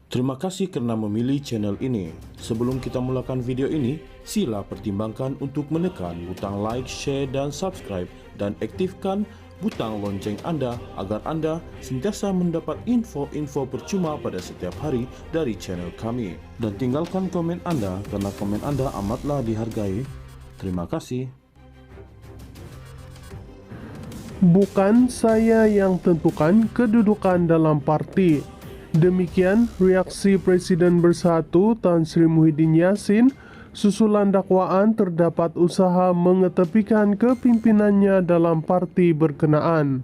Terima kasih karena memilih channel ini. Sebelum kita mulakan video ini, sila pertimbangkan untuk menekan butang like, share, dan subscribe, dan aktifkan butang lonceng Anda agar Anda sentiasa mendapat info-info percuma pada setiap hari dari channel kami. Dan tinggalkan komen Anda karena komen Anda amatlah dihargai. Terima kasih. Bukan saya yang tentukan kedudukan dalam parti. Demikian reaksi Presiden Bersatu Tan Sri Muhyiddin Yassin susulan dakwaan terdapat usaha mengetepikan kepimpinannya dalam parti berkenaan.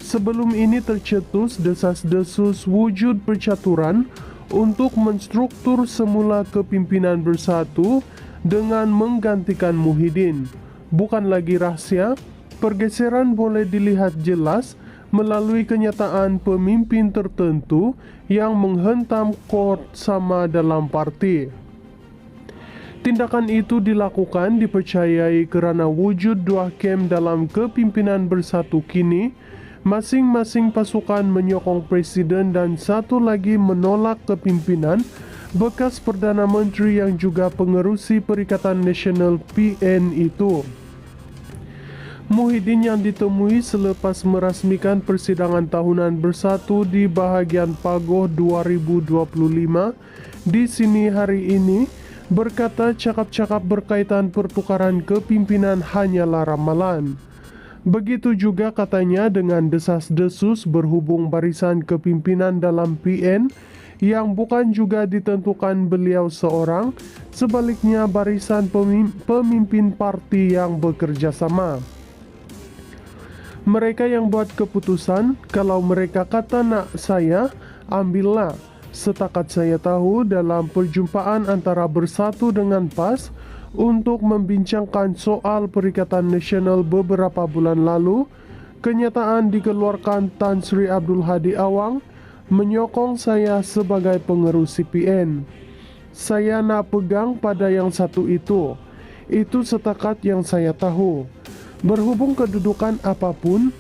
Sebelum ini tercetus desas-desus wujud percaturan untuk menstruktur semula kepimpinan Bersatu dengan menggantikan Muhyiddin. Bukan lagi rahasia, pergeseran boleh dilihat jelas melalui kenyataan pemimpin tertentu yang menghentam chord sama dalam parti. Tindakan itu dilakukan dipercayai kerana wujud dua kem dalam kepimpinan Bersatu kini, masing-masing pasukan menyokong presiden dan satu lagi menolak kepimpinan bekas Perdana Menteri yang juga pengerusi Perikatan Nasional PN itu. Muhyiddin yang ditemui selepas merasmikan persidangan tahunan Bersatu di bahagian Pagoh 2025 di sini hari ini berkata cakap-cakap berkaitan pertukaran kepimpinan hanyalah ramalan. Begitu juga katanya dengan desas-desus berhubung barisan kepimpinan dalam PN yang bukan juga ditentukan beliau seorang, sebaliknya barisan pemimpin parti yang bekerja sama. Mereka yang buat keputusan, kalau mereka kata nak saya, ambillah. Setakat saya tahu dalam perjumpaan antara Bersatu dengan PAS untuk membincangkan soal Perikatan Nasional beberapa bulan lalu, kenyataan dikeluarkan Tan Sri Abdul Hadi Awang menyokong saya sebagai pengerusi PN. Saya nak pegang pada yang satu itu. Itu setakat yang saya tahu. Berhubung kedudukan apapun,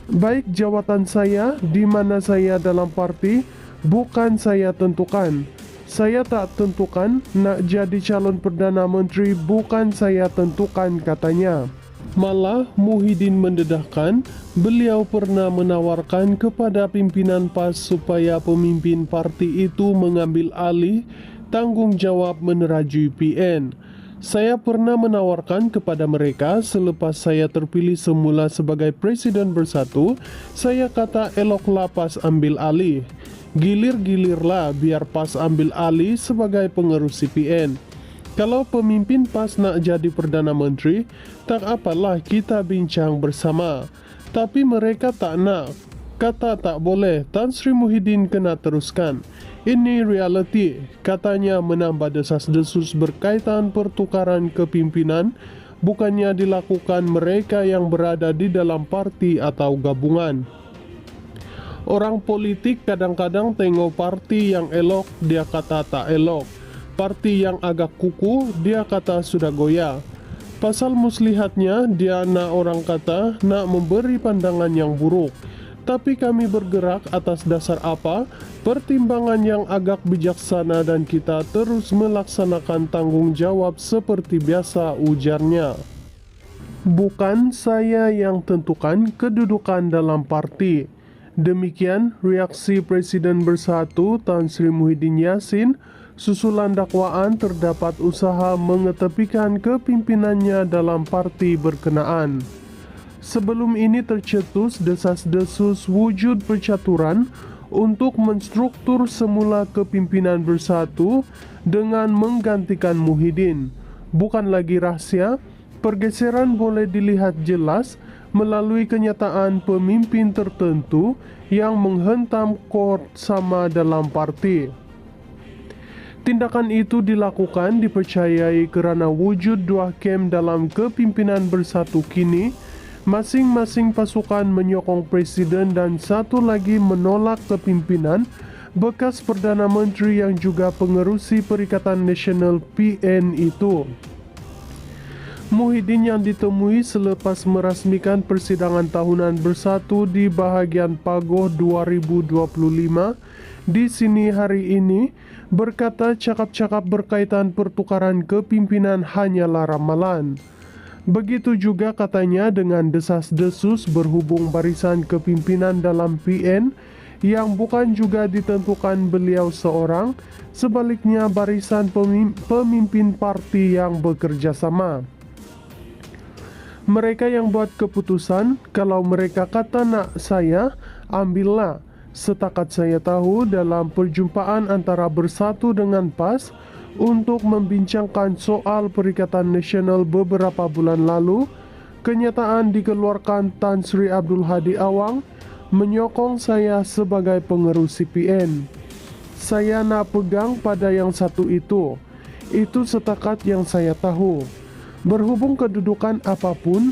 baik jawatan saya di mana saya dalam parti, bukan saya tentukan. Saya tak tentukan nak jadi calon Perdana Menteri, bukan saya tentukan, katanya. Malah Muhyiddin mendedahkan beliau pernah menawarkan kepada pimpinan PAS supaya pemimpin parti itu mengambil alih tanggung jawab menerajui PN. Saya pernah menawarkan kepada mereka selepas saya terpilih semula sebagai Presiden Bersatu, saya kata eloklah PAS ambil alih. Gilir-gilirlah biar PAS ambil alih sebagai pengerusi PN. Kalau pemimpin PAS nak jadi Perdana Menteri, tak apalah kita bincang bersama. Tapi mereka tak nak. Kata tak boleh, Tan Sri Muhyiddin kena teruskan. Ini realiti, katanya menambah desas-desus berkaitan pertukaran kepimpinan, bukannya dilakukan mereka yang berada di dalam parti atau gabungan. Orang politik kadang-kadang tengok parti yang elok, dia kata tak elok. Parti yang agak kuku, dia kata sudah goyah. Pasal muslihatnya, dia nak orang kata nak memberi pandangan yang buruk. Tapi kami bergerak atas dasar apa? Pertimbangan yang agak bijaksana dan kita terus melaksanakan tanggung jawab seperti biasa, ujarnya. Bukan saya yang tentukan kedudukan dalam parti. Demikian reaksi Presiden Bersatu Tan Sri Muhyiddin Yassin susulan dakwaan terdapat usaha mengetepikan kepimpinannya dalam parti berkenaan. Sebelum ini tercetus desas-desus wujud percaturan untuk menstruktur semula kepimpinan Bersatu dengan menggantikan Muhyiddin. Bukan lagi rahasia, pergeseran boleh dilihat jelas melalui kenyataan pemimpin tertentu yang menghentam chord sama dalam parti. Tindakan itu dilakukan dipercayai kerana wujud dua kem dalam kepimpinan Bersatu kini, masing-masing pasukan menyokong presiden dan satu lagi menolak kepimpinan bekas Perdana Menteri yang juga pengerusi Perikatan Nasional PN itu. Muhyiddin yang ditemui selepas merasmikan persidangan tahunan Bersatu di bahagian Pagoh 2025 di sini hari ini berkata cakap-cakap berkaitan pertukaran kepimpinan hanyalah ramalan. Begitu juga katanya dengan desas-desus berhubung barisan kepimpinan dalam PN yang bukan juga ditentukan beliau seorang, sebaliknya barisan pemimpin parti yang bekerja sama. Mereka yang buat keputusan, kalau mereka kata nak saya, ambillah. Setakat saya tahu dalam perjumpaan antara Bersatu dengan PAS, untuk membincangkan soal Perikatan Nasional beberapa bulan lalu, kenyataan dikeluarkan Tan Sri Abdul Hadi Awang menyokong saya sebagai pengerus CPN. Saya nak pegang pada yang satu itu setakat yang saya tahu. Berhubung kedudukan apapun,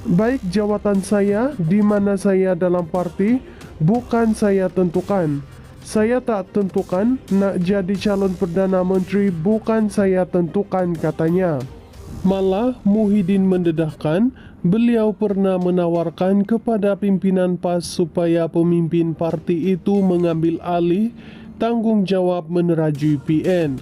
baik jawatan saya di mana saya dalam parti, bukan saya tentukan. Saya tak tentukan nak jadi calon Perdana Menteri, bukan saya tentukan, katanya. Malah Muhyiddin mendedahkan beliau pernah menawarkan kepada pimpinan PAS supaya pemimpin parti itu mengambil alih tanggung jawab menerajui PN.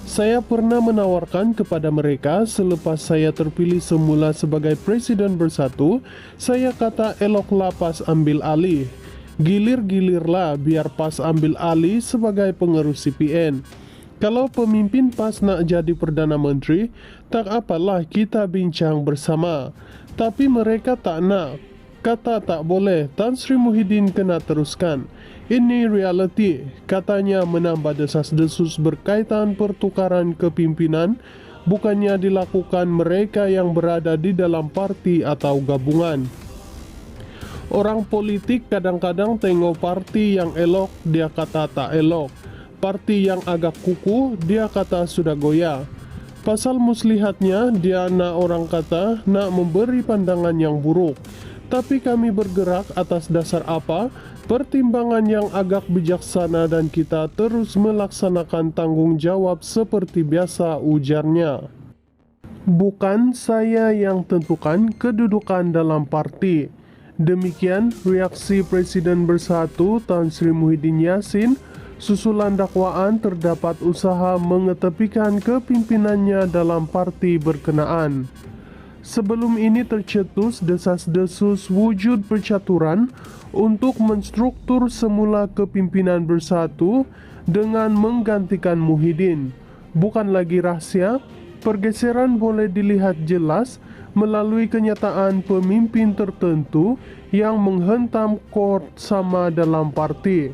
Saya pernah menawarkan kepada mereka selepas saya terpilih semula sebagai Presiden Bersatu, saya kata eloklah PAS ambil alih. Gilir-gilirlah biar PAS ambil alih sebagai pengerus CPN. Kalau pemimpin PAS nak jadi Perdana Menteri, tak apalah kita bincang bersama. Tapi mereka tak nak. Kata tak boleh, Tan Sri Muhyiddin kena teruskan. Ini realiti, katanya menambah desas-desus berkaitan pertukaran kepimpinan, bukannya dilakukan mereka yang berada di dalam parti atau gabungan. Orang politik kadang-kadang tengok parti yang elok, dia kata tak elok. Parti yang agak kuku, dia kata sudah goyah. Pasal muslihatnya, dia nak orang kata nak memberi pandangan yang buruk. Tapi kami bergerak atas dasar apa? Pertimbangan yang agak bijaksana dan kita terus melaksanakan tanggung jawab seperti biasa, ujarnya. Bukan saya yang tentukan kedudukan dalam parti. Demikian reaksi Presiden Bersatu Tan Sri Muhyiddin Yassin susulan dakwaan terdapat usaha mengetepikan kepimpinannya dalam parti berkenaan. Sebelum ini tercetus desas-desus wujud percaturan untuk menstruktur semula kepimpinan Bersatu dengan menggantikan Muhyiddin. Bukan lagi rahasia, pergeseran boleh dilihat jelas melalui kenyataan pemimpin tertentu yang menghentam kord sama dalam parti.